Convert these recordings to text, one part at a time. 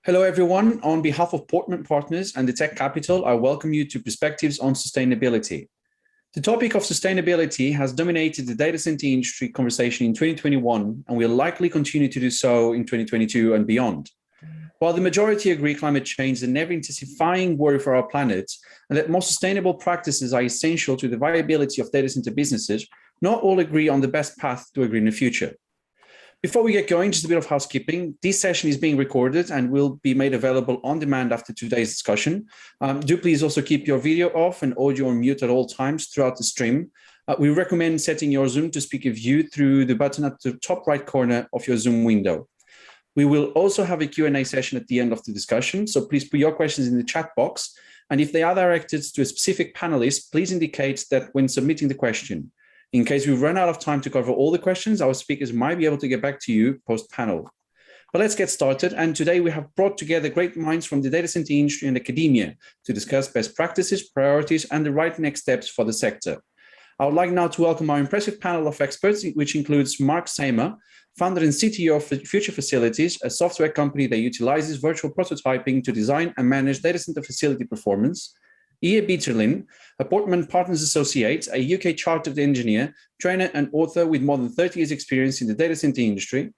Hello, everyone. On behalf of Portman Partners and the Tech Capital, I welcome you to Perspectives on Sustainability. The topic of sustainability has dominated the data center industry conversation in 2021 and will likely continue to do so in 2022 and beyond. While the majority agree climate change is an ever-intensifying worry for our planet and that more sustainable practices are essential to the viability of data center businesses, not all agree on the best path to a greener future. Before we get going, just a bit of housekeeping. This session is being recorded and will be made available on demand after today's discussion. Do please also keep your video off and audio on mute at all times throughout the stream. We recommend setting your Zoom to speaker view through the button at the top right corner of your Zoom window. We will also have a Q&A session at the end of the discussion, so please put your questions in the chat box. And if they are directed to a specific panelist, please indicate that when submitting the question. In case we run out of time to cover all the questions, our speakers might be able to get back to you post-panel. But let's get started. And today we have brought together great minds from the data center industry and academia to discuss best practices, priorities, and the right next steps for the sector. I would like now to welcome our impressive panel of experts, which includes Mark Seymour, founder and CTO of Future Facilities, a software company that utilizes virtual prototyping to design and manage data center facility performance. Bitterlin, a Portman Partners Associate, a UK chartered engineer, trainer and author with more than 30 years experience in the data center industry.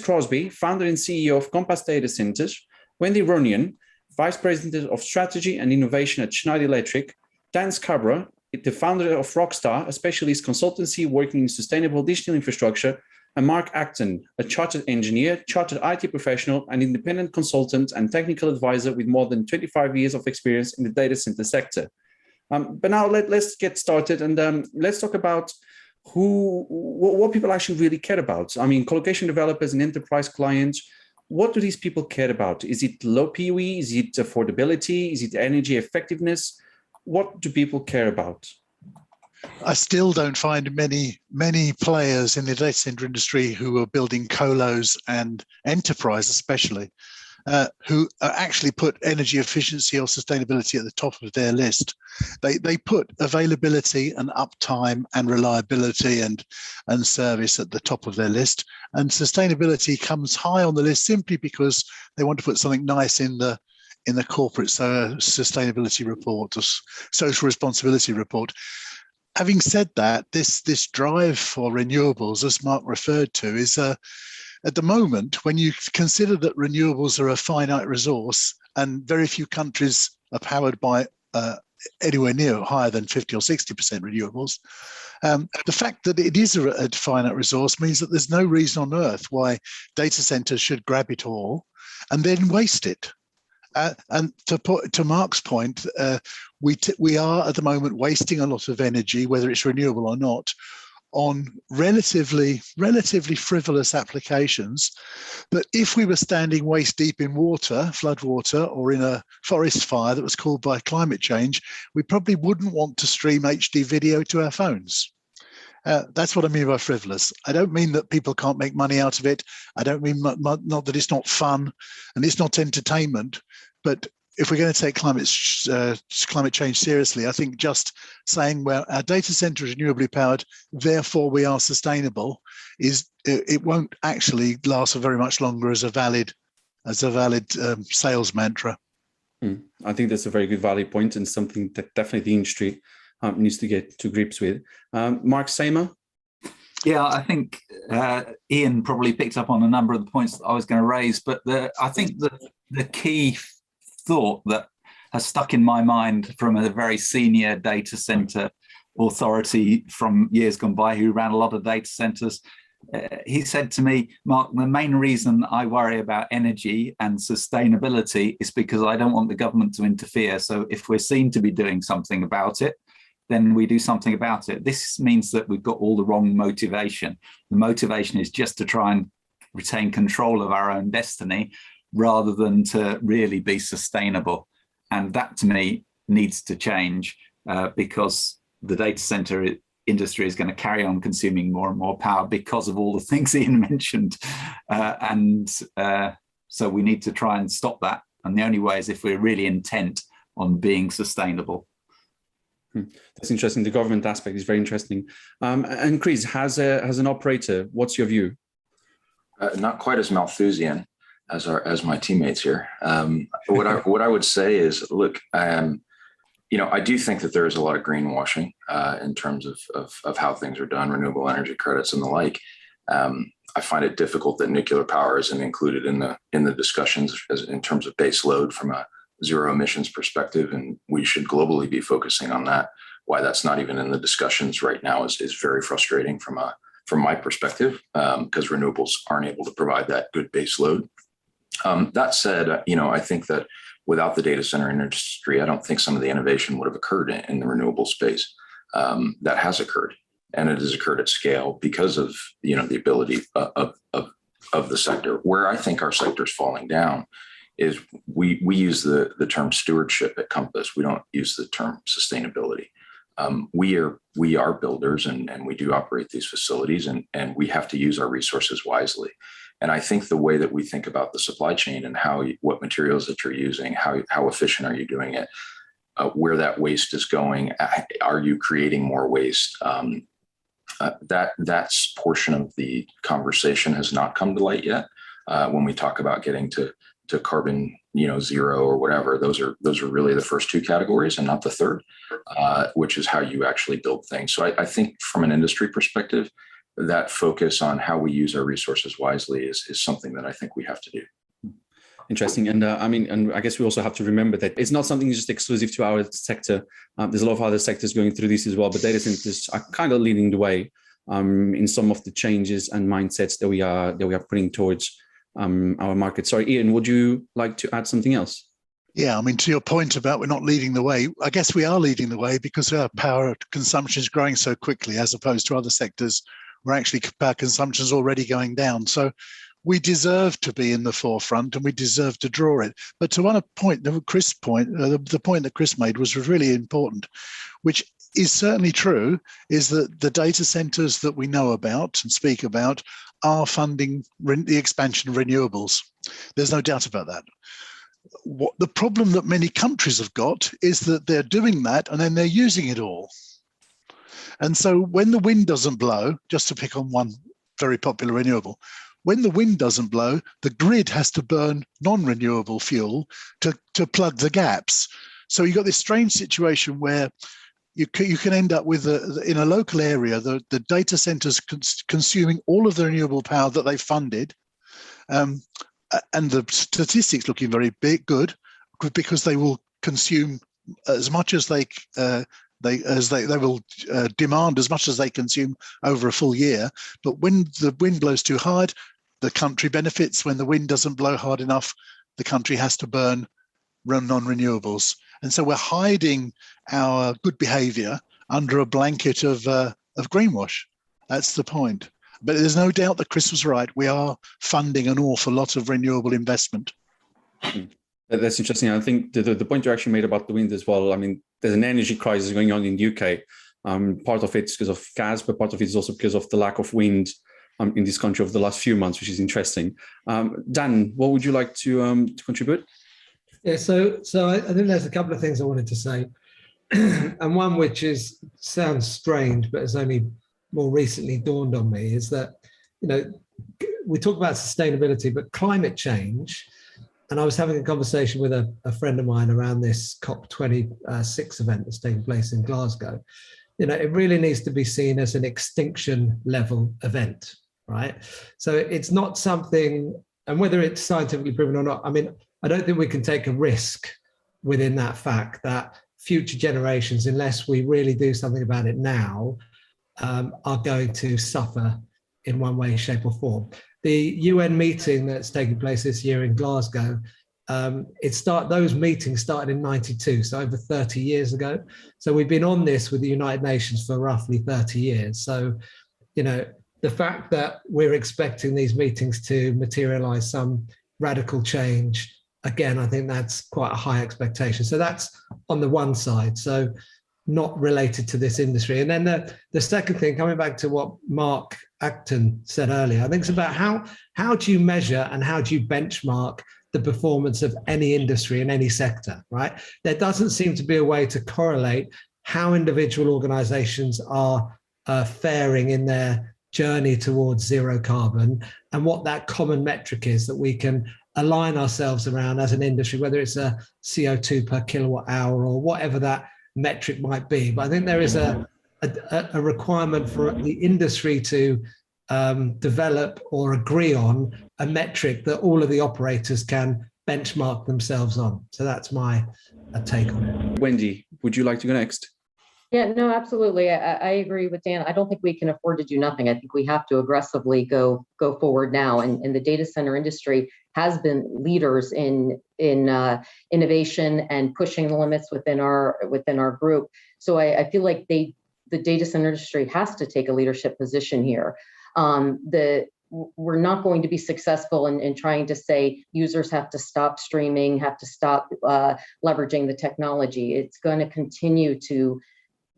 Crosby, founder and CEO of Compass Datacenters. Wendi Runyon, Vice President of Strategy and Innovation at Schneider Electric. Scarbrough, the founder of RockScar, a specialist consultancy working in sustainable digital infrastructure. And Mark Acton, a chartered engineer, chartered IT professional, and independent consultant and technical advisor with more than 25 years of experience in the data center sector. But now let's get started and let's talk about what people actually really care about. I mean, colocation developers and enterprise clients, what do these people care about? Is it low PUE? Is it affordability? Is it energy effectiveness? What do people care about? I still don't find many players in the data center industry who are building colos and enterprise especially, who actually put energy efficiency or sustainability at the top of their list. They put availability and uptime and reliability and service at the top of their list. And sustainability comes high on the list simply because they want to put something nice in the corporate sustainability report, or social responsibility report. Having said that, this drive for renewables, as Mark referred to, is at the moment, when you consider that renewables are a finite resource and very few countries are powered by anywhere near higher than 50 or 60% renewables, the fact that it is a finite resource means that there's no reason on earth why data centers should grab it all and then waste it. And to Mark's point, we are at the moment wasting a lot of energy, whether it's renewable or not, on relatively frivolous applications. But if we were standing waist deep in water, flood water, or in a forest fire that was caused by climate change, we probably wouldn't want to stream HD video to our phones. That's what I mean by frivolous. I don't mean that people can't make money out of it. I don't mean not that it's not fun and it's not entertainment. But if we're going to take climate change seriously, I think just saying, well, our data center is renewably powered, therefore we are sustainable, it won't actually last for very much longer as a valid sales mantra. I think that's a very good valid point and something that definitely the industry needs to get to grips with. Mark Seymour? Yeah, I think Ian probably picked up on a number of the points that I was going to raise, but I think the key thought that has stuck in my mind from a very senior data center authority from years gone by who ran a lot of data centers, he said to me, Mark, the main reason I worry about energy and sustainability is because I don't want the government to interfere. So if we're seen to be doing something about it, then we do something about it. This means that we've got all the wrong motivation. The motivation is just to try and retain control of our own destiny rather than to really be sustainable. And that to me needs to change because the data center industry is going to carry on consuming more and more power because of all the things Ian mentioned. So we need to try and stop that. And the only way is if we're really intent on being sustainable. That's interesting. The government aspect is very interesting. And Chris, as an operator, what's your view? Not quite as Malthusian. as my teammates here. What I would say is, look, I do think that there is a lot of greenwashing in terms of how things are done, renewable energy credits and the like. I find it difficult that nuclear power isn't included in the discussions in terms of base load from a zero emissions perspective, and we should globally be focusing on that. Why that's not even in the discussions right now is very frustrating from my perspective, because renewables aren't able to provide that good base load. That said, I think that without the data center industry, I don't think some of the innovation would have occurred in the renewable space that has occurred. And it has occurred at scale because of, the ability of the sector. Where I think our sector is falling down is we use the term stewardship at Compass. We don't use the term sustainability. We are builders and we do operate these facilities, and we have to use our resources wisely. And I think the way that we think about the supply chain and what materials that you're using, how efficient are you doing it, where that waste is going, are you creating more waste? That portion of the conversation has not come to light yet. When we talk about getting to carbon, zero or whatever, those are really the first two categories and not the third, which is how you actually build things. So I think from an industry perspective, that focus on how we use our resources wisely is something that I think we have to do. Interesting. And and I guess we also have to remember that it's not something just exclusive to our sector. There's a lot of other sectors going through this as well, but data centers are kind of leading the way in some of the changes and mindsets that we are putting towards our market. Sorry, Ian, would you like to add something else? Yeah, to your point about we're not leading the way, I guess we are leading the way because our power consumption is growing so quickly as opposed to other sectors where actually power consumption is already going down. So we deserve to be in the forefront and we deserve to draw it. But to one point, the point that Chris made was really important, which is certainly true, is that the data centers that we know about and speak about are funding the expansion of renewables. There's no doubt about that. The problem that many countries have got is that they're doing that and then they're using it all. And so when the wind doesn't blow, just to pick on one very popular renewable, when the wind doesn't blow, the grid has to burn non-renewable fuel to plug the gaps. So you've got this strange situation where you can end up with, in a local area, the data centers consuming all of the renewable power that they funded, and the statistics looking very good because they will consume as much as they will demand as much as they consume over a full year. But when the wind blows too hard, the country benefits. When the wind doesn't blow hard enough, the country has to burn non-renewables. And so we're hiding our good behavior under a blanket of greenwash. That's the point. But there's no doubt that Chris was right. We are funding an awful lot of renewable investment. That's interesting. I think the point you actually made about the wind as well, there's an energy crisis going on in the UK. Part of it's because of gas, but part of it is also because of the lack of wind in this country over the last few months, which is interesting. Dan, what would you like to contribute? Yeah, so I think there's a couple of things I wanted to say. And one which sounds strange, but has only more recently dawned on me, is that, we talk about sustainability, but climate change, and I was having a conversation with a friend of mine around this COP26 event that's taking place in Glasgow. It really needs to be seen as an extinction level event, right? So it's not something, and whether it's scientifically proven or not, I don't think we can take a risk within that fact that future generations, unless we really do something about it now, are going to suffer in one way, shape or form. The UN meeting that's taking place this year in Glasgow, those meetings started in '92, so over 30 years ago. So we've been on this with the United Nations for roughly 30 years. So, the fact that we're expecting these meetings to materialize some radical change, again, I think that's quite a high expectation. So that's on the one side, so not related to this industry. And then the second thing, coming back to what Mark Acton said earlier, I think it's about how do you measure and how do you benchmark the performance of any industry in any sector, right? There doesn't seem to be a way to correlate how individual organizations are faring in their journey towards zero carbon and what that common metric is that we can align ourselves around as an industry, whether it's a CO2 per kilowatt hour or whatever that metric might be. But I think there is a requirement for the industry to develop or agree on a metric that all of the operators can benchmark themselves on. So that's my take on it. Wendi, would you like to go next? Yeah, no, absolutely. I agree with Dan. I don't think we can afford to do nothing. I think we have to aggressively go forward now. And the data center industry has been leaders in innovation and pushing the limits within our group. So I feel like the data center industry has to take a leadership position here. We're not going to be successful in trying to say users have to stop streaming, have to stop leveraging the technology. It's going to continue to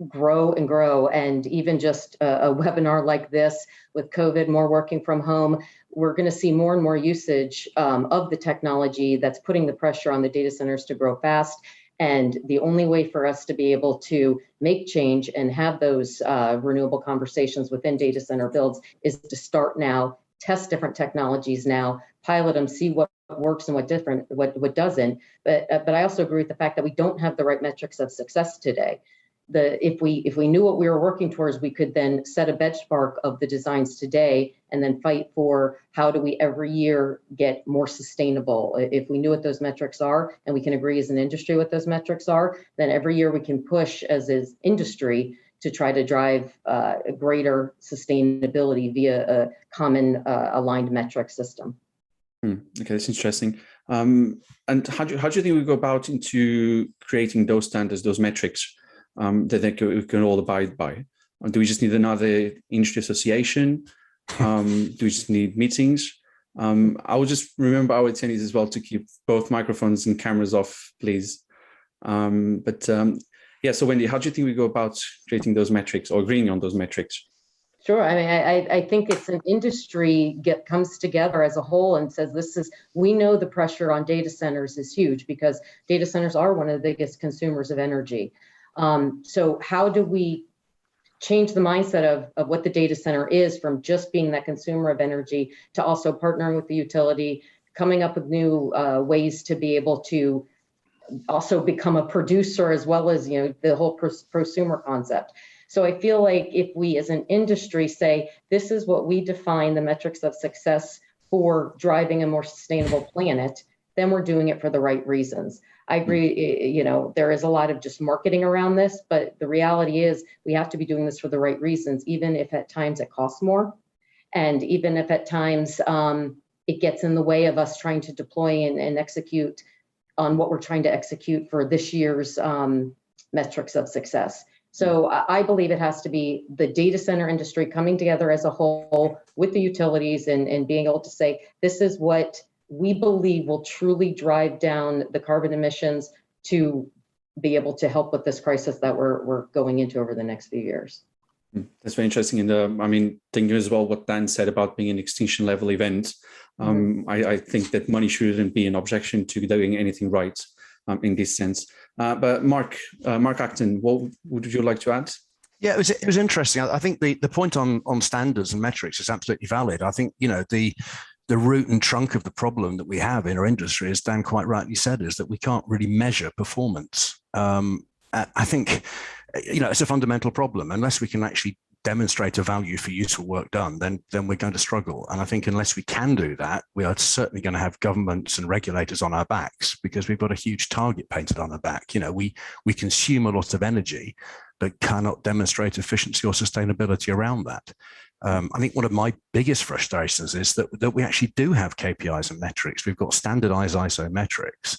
grow and grow. And even just a webinar like this with COVID, more working from home, we're going to see more and more usage of the technology that's putting the pressure on the data centers to grow fast. And the only way for us to be able to make change and have those renewable conversations within data center builds is to start now, test different technologies now, pilot them, see what works and what doesn't. But I also agree with the fact that we don't have the right metrics of success today. If we knew what we were working towards, we could then set a benchmark of the designs today and then fight for how do we every year get more sustainable. If we knew what those metrics are and we can agree as an industry what those metrics are, then every year we can push as is industry to try to drive greater sustainability via a common aligned metric system. Okay, that's interesting. And how do you think we go about into creating those standards, those metrics? That we can all abide by? Do we just need another industry association? Do we just need meetings? I will just remember our attendees as well to keep both microphones and cameras off, please. Yeah, so Wendi, how do you think we go about creating those metrics or agreeing on those metrics? Sure. I mean, I think it's an industry comes together as a whole and says, we know the pressure on data centers is huge because data centers are one of the biggest consumers of energy. So how do we change the mindset of what the data center is from just being that consumer of energy to also partnering with the utility, coming up with new ways to be able to also become a producer as well as, the whole prosumer concept. So I feel like if we as an industry say, this is what we define the metrics of success for driving a more sustainable planet, then we're doing it for the right reasons. I agree, there is a lot of just marketing around this, but the reality is we have to be doing this for the right reasons, even if at times it costs more. And even if at times it gets in the way of us trying to deploy and execute on what we're trying to execute for this year's metrics of success. So I believe it has to be the data center industry coming together as a whole with the utilities and being able to say, this is what we believe will truly drive down the carbon emissions to be able to help with this crisis that we're going into over the next few years. That's very interesting. And thinking as well what Dan said about being an extinction level event, I think that money shouldn't be an objection to doing anything right in this sense. But Mark Acton, what would you like to add? Yeah, it was interesting. I think the point on standards and metrics is absolutely valid. I think, the root and trunk of the problem that we have in our industry, as Dan quite rightly said, is that we can't really measure performance. I think, it's a fundamental problem. Unless we can actually demonstrate a value for useful work done, then we're going to struggle. And I think unless we can do that, we are certainly going to have governments and regulators on our backs because we've got a huge target painted on our back. We consume a lot of energy, but cannot demonstrate efficiency or sustainability around that. I think one of my biggest frustrations is that we actually do have KPIs and metrics. We've got standardized ISO metrics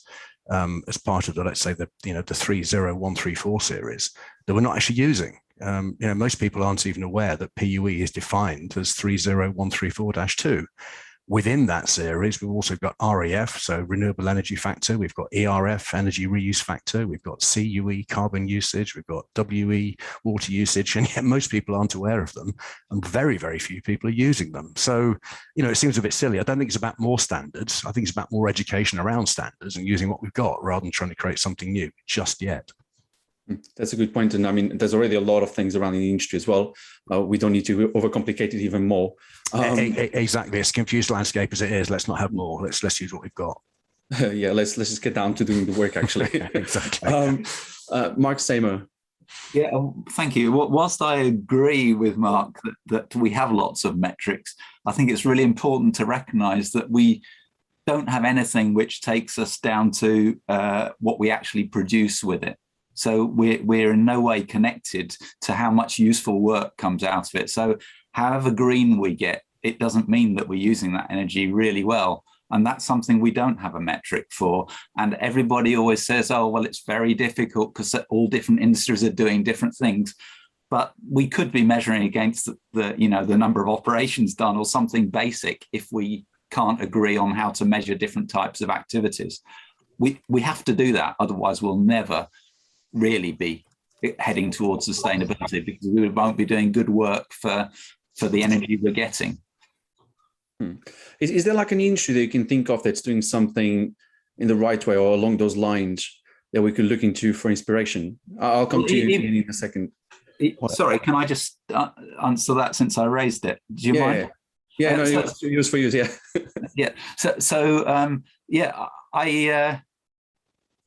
as part of let's say the 30134 series that we're not actually using. Most people aren't even aware that PUE is defined as 30134-2. Within that series, we've also got REF, so renewable energy factor. We've got ERF, energy reuse factor. We've got CUE, carbon usage. We've got WE, water usage. And yet most people aren't aware of them. And very, very few people are using them. So, it seems a bit silly. I don't think it's about more standards. I think it's about more education around standards and using what we've got rather than trying to create something new just yet. That's a good point. And I mean, there's already a lot of things around in the industry as well. We don't need to overcomplicate it even more. Exactly. It's a confused landscape as it is. Let's not have more. Let's use what we've got. Yeah, let's just get down to doing the work, actually. Exactly. Mark Seymour. Yeah, thank you. Whilst I agree with Mark that we have lots of metrics, I think it's really important to recognise that we don't have anything which takes us down to what we actually produce with it. So we're in no way connected to how much useful work comes out of it. So however green we get, it doesn't mean that we're using that energy really well. And that's something we don't have a metric for. And everybody always says, oh, well, it's very difficult because all different industries are doing different things. But we could be measuring against the number of operations done or something basic if we can't agree on how to measure different types of activities. We have to do that. Otherwise, we'll never really be heading towards sustainability because we won't be doing good work for the energy we're getting. Is there like an industry that you can think of that's doing something in the right way or along those lines that we could look into for inspiration? I'll come to you in a second. Sorry, can I just answer that since I raised it? Do you mind? Yeah, no, it was for you, yeah. Yeah,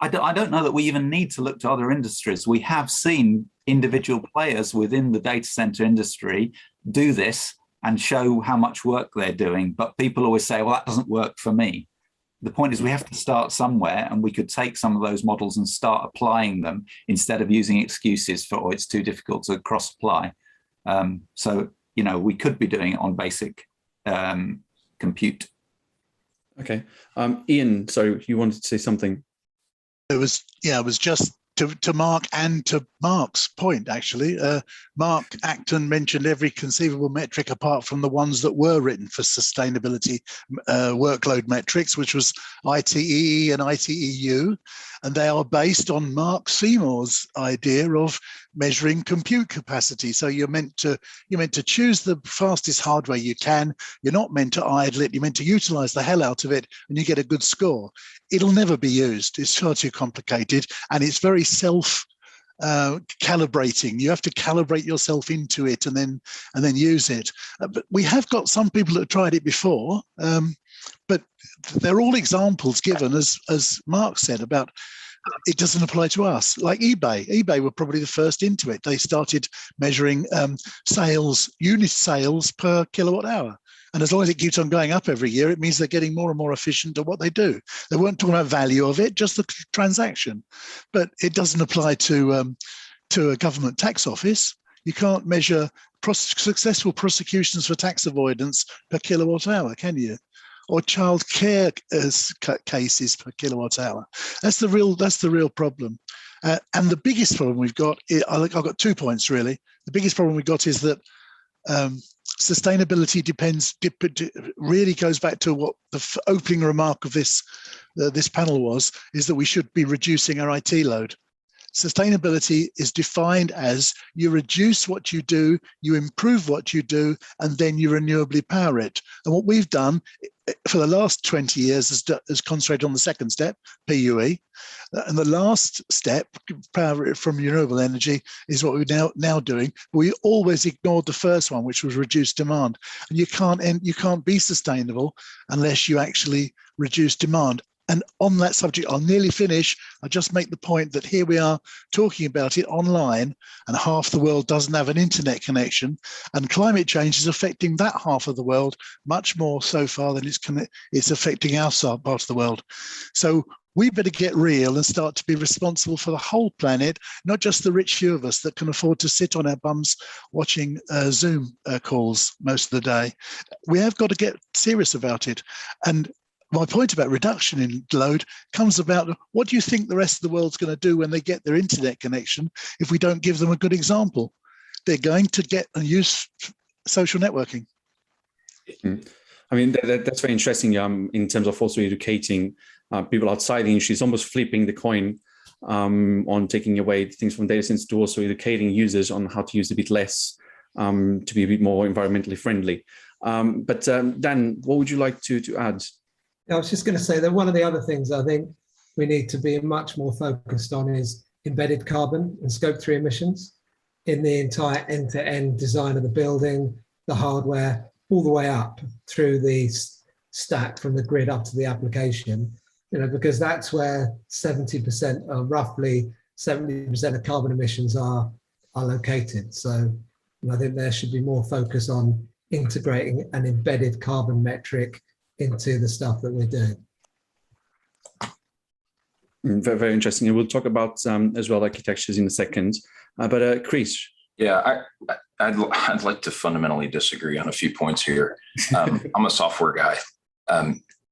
I don't know that we even need to look to other industries. We have seen individual players within the data center industry do this and show how much work they're doing. But people always say, well, that doesn't work for me. The point is we have to start somewhere, and we could take some of those models and start applying them instead of using excuses for, oh, it's too difficult to cross-apply. We could be doing it on basic compute. Okay. Ian, so you wanted to say something? It was just to Mark and to Mark's point, actually. Mark Acton mentioned every conceivable metric apart from the ones that were written for sustainability workload metrics, which was ITEE and ITEU. And they are based on Mark Seymour's idea of measuring compute capacity. So you're meant to choose the fastest hardware you can. You're not meant to idle it. You're meant to utilize the hell out of it, and you get a good score. It'll never be used. It's far too complicated, and it's very calibrating. You have to calibrate yourself into it and then use it. But we have got some people that have tried it before, but they're all examples given, as Mark said, about it doesn't apply to us. Like eBay. eBay were probably the first into it. They started measuring unit sales per kilowatt hour. And as long as it keeps on going up every year, it means they're getting more and more efficient at what they do. They weren't talking about value of it, just the transaction. But it doesn't apply to a government tax office. You can't measure successful prosecutions for tax avoidance per kilowatt hour, can you? Or child care cases per kilowatt hour. That's the real problem. And the biggest problem we've got, I've got 2 points really. The biggest problem we've got is that sustainability really goes back to what the opening remark of this panel was, is that we should be reducing our IT load. Sustainability is defined as you reduce what you do, you improve what you do, and then you renewably power it. And what we've done for the last 20 years is concentrated on the second step, PUE. And the last step, power from renewable energy, is what we're now doing. We always ignored the first one, which was reduce demand. And you can't be sustainable unless you actually reduce demand. And on that subject, I'll nearly finish. I'll just make the point that here we are talking about it online, and half the world doesn't have an internet connection. And climate change is affecting that half of the world much more so far than it's affecting our part of the world. So we better get real and start to be responsible for the whole planet, not just the rich few of us that can afford to sit on our bums watching Zoom calls most of the day. We have got to get serious about it. And my point about reduction in load comes about, what do you think the rest of the world's going to do when they get their internet connection if we don't give them a good example? They're going to get and use social networking. I mean, that's very interesting in terms of also educating people outside the industry. It's almost flipping the coin on taking away things from data centers to also educating users on how to use a bit less to be a bit more environmentally friendly. But Dan, what would you like to add? I was just going to say that one of the other things I think we need to be much more focused on is embedded carbon and scope 3 emissions in the entire end-to-end design of the building, the hardware, all the way up through the stack from the grid up to the application, because that's where 70% or roughly 70% of carbon emissions are located. So I think there should be more focus on integrating an embedded carbon metric into the stuff that we're doing. Very, very interesting. And we'll talk about as well architectures in a second. But Chris. Yeah, I'd like to fundamentally disagree on a few points here. I'm a software guy.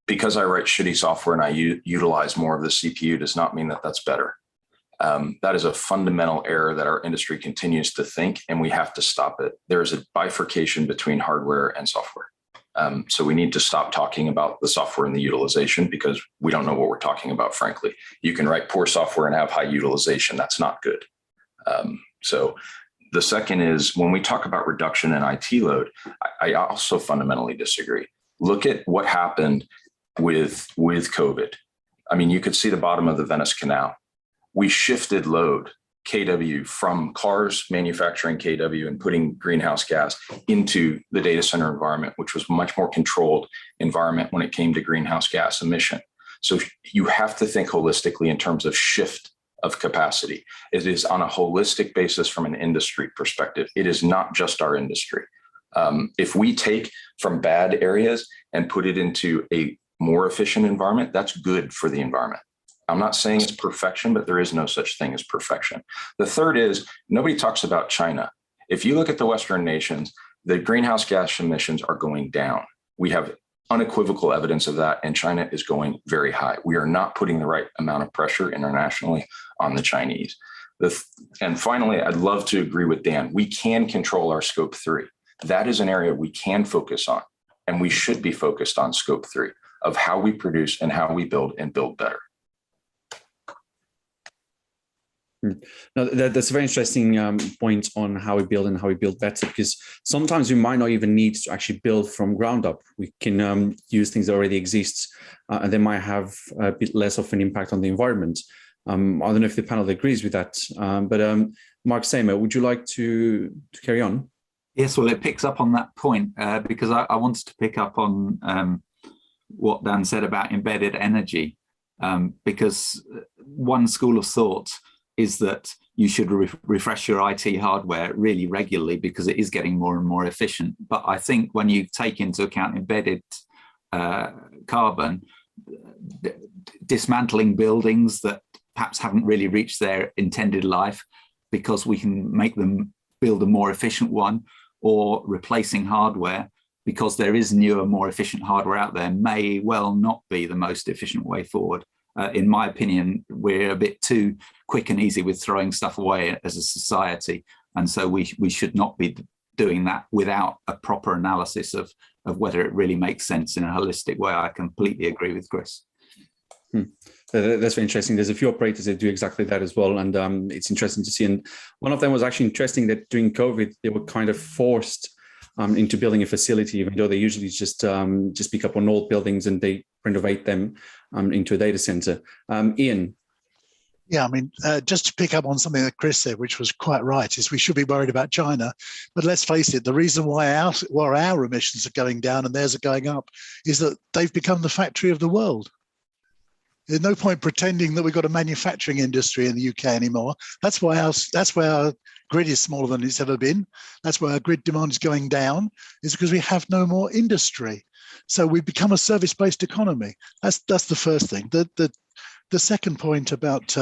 Because I write shitty software and I utilize more of the CPU does not mean that that's better. That is a fundamental error that our industry continues to think, and we have to stop it. There is a bifurcation between hardware and software. So we need to stop talking about the software and the utilization because we don't know what we're talking about, frankly. You can write poor software and have high utilization. That's not good. So the second is when we talk about reduction in IT load, I also fundamentally disagree. Look at what happened with COVID. I mean, you could see the bottom of the Venice Canal. We shifted load, KW, from cars manufacturing KW and putting greenhouse gas into the data center environment, which was a much more controlled environment when it came to greenhouse gas emission. So you have to think holistically in terms of shift of capacity. It is on a holistic basis from an industry perspective. It is not just our industry. If we take from bad areas and put it into a more efficient environment, that's good for the environment. I'm not saying it's perfection, but there is no such thing as perfection. The third is nobody talks about China. If you look at the Western nations, the greenhouse gas emissions are going down. We have unequivocal evidence of that, and China is going very high. We are not putting the right amount of pressure internationally on the Chinese. And finally, I'd love to agree with Dan. We can control our scope 3. That is an area we can focus on, and we should be focused on scope 3 of how we produce and how we build and build better. No, that's a very interesting point on how we build and how we build better, because sometimes we might not even need to actually build from ground up. We can use things that already exist, and they might have a bit less of an impact on the environment. I don't know if the panel agrees with that, but Mark Seymour, would you like to carry on? Yes, well, it picks up on that point because I wanted to pick up on what Dan said about embedded energy, because one school of thought is that you should refresh your IT hardware really regularly because it is getting more and more efficient. But I think when you take into account embedded carbon, dismantling buildings that perhaps haven't really reached their intended life because we can make them build a more efficient one, or replacing hardware because there is newer, more efficient hardware out there may well not be the most efficient way forward. In my opinion, we're a bit too quick and easy with throwing stuff away as a society. And so we should not be doing that without a proper analysis of whether it really makes sense in a holistic way. I completely agree with Chris. That's very interesting. There's a few operators that do exactly that as well. And it's interesting to see. And one of them was actually interesting that during COVID, they were kind of forced into building a facility, even though they usually just pick up on old buildings and they renovate them into a data center. Ian. Yeah, I mean, just to pick up on something that Chris said, which was quite right, is we should be worried about China. But let's face it, the reason why our emissions are going down and theirs are going up is that they've become the factory of the world. There's no point pretending that we've got a manufacturing industry in the UK anymore. That's why our grid is smaller than it's ever been. That's why our grid demand is going down, is because we have no more industry. So we've become a service-based economy. That's the first thing. The second point about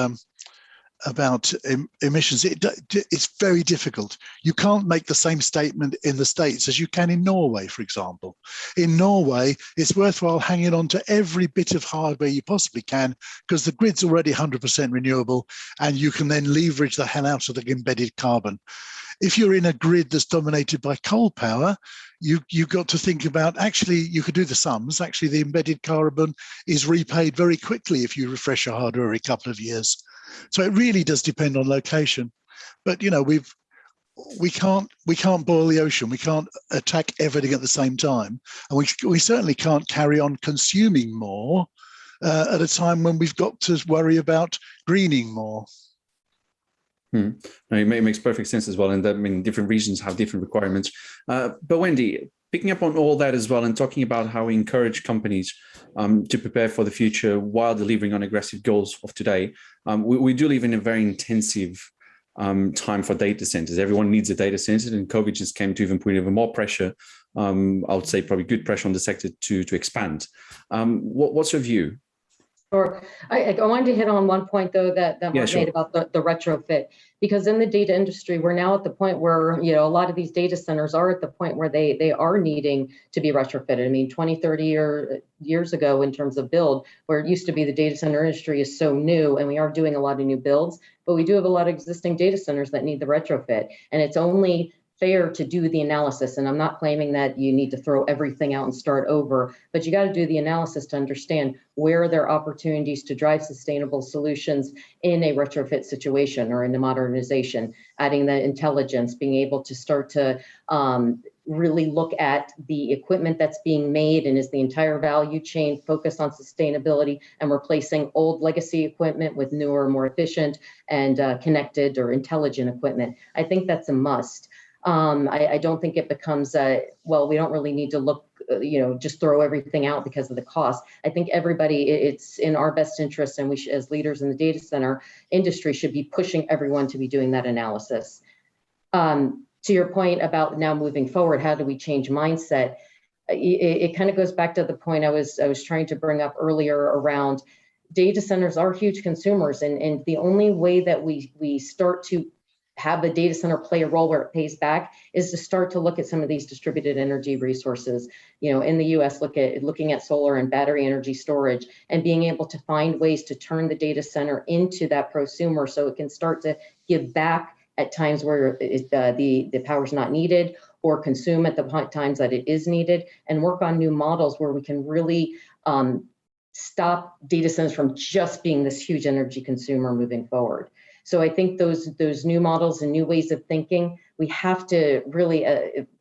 emissions, it's very difficult. You can't make the same statement in the States as you can in Norway, for example. In Norway, it's worthwhile hanging on to every bit of hardware you possibly can because the grid's already 100% renewable and you can then leverage the hell out of the embedded carbon. If you're in a grid that's dominated by coal power, you've got to think about, actually, you could do the sums. Actually, the embedded carbon is repaid very quickly if you refresh your hardware every couple of years. So it really does depend on location. But, you know, we can't boil the ocean. We can't attack everything at the same time. And we certainly can't carry on consuming more at a time when we've got to worry about greening more. No, it makes perfect sense as well. And I mean, different regions have different requirements. But Wendi, picking up on all that as well and talking about how we encourage companies to prepare for the future while delivering on aggressive goals of today, we do live in a very intensive time for data centers. Everyone needs a data center, and COVID just came to even put even more pressure. I would say probably good pressure on the sector to expand. What's your view? Sure. I wanted to hit on one point, though, that Mark sure. made about the retrofit, because in the data industry, we're now at the point where, a lot of these data centers are at the point where they are needing to be retrofitted. I mean, 20, 30 years ago, in terms of build, where it used to be the data center industry is so new, and we are doing a lot of new builds, but we do have a lot of existing data centers that need the retrofit. And it's only fair to do the analysis. And I'm not claiming that you need to throw everything out and start over, but you got to do the analysis to understand where are there opportunities to drive sustainable solutions in a retrofit situation or in a modernization, adding the intelligence, being able to start to really look at the equipment that's being made, and is the entire value chain focused on sustainability and replacing old legacy equipment with newer, more efficient and connected or intelligent equipment. I think that's a must. I don't think it becomes well, we don't really need to look, just throw everything out because of the cost. I think everybody, it's in our best interest, and we should, as leaders in the data center industry, should be pushing everyone to be doing that analysis. To your point about now moving forward, how do we change mindset? It kind of goes back to the point I was trying to bring up earlier around data centers are huge consumers, and the only way that we start to have the data center play a role where it pays back is to start to look at some of these distributed energy resources. In the US, looking at solar and battery energy storage, and being able to find ways to turn the data center into that prosumer, so it can start to give back at times where the power's not needed, or consume at the times that it is needed, and work on new models where we can really stop data centers from just being this huge energy consumer moving forward. So I think those new models and new ways of thinking, we have to really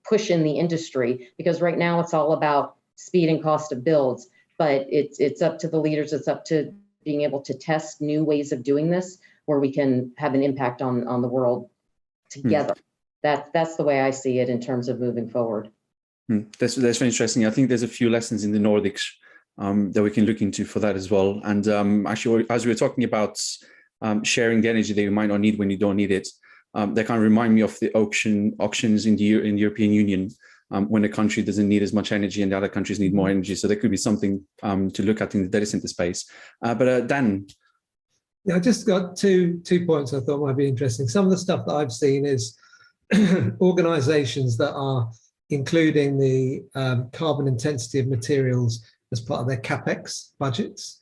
push in the industry, because right now it's all about speed and cost of builds, but it's up to the leaders, it's up to being able to test new ways of doing this where we can have an impact on the world together. That's the way I see it in terms of moving forward. That's very interesting. I think there's a few lessons in the Nordics that we can look into for that as well. And actually, as we were talking about sharing the energy that you might not need when you don't need it, they kind of remind me of the auctions in the European Union, when a country doesn't need as much energy and the other countries need more energy. So there could be something to look at in the data center space. But Dan. Yeah, I just got two points I thought might be interesting. Some of the stuff that I've seen is organizations that are including the carbon intensity of materials as part of their CapEx budgets,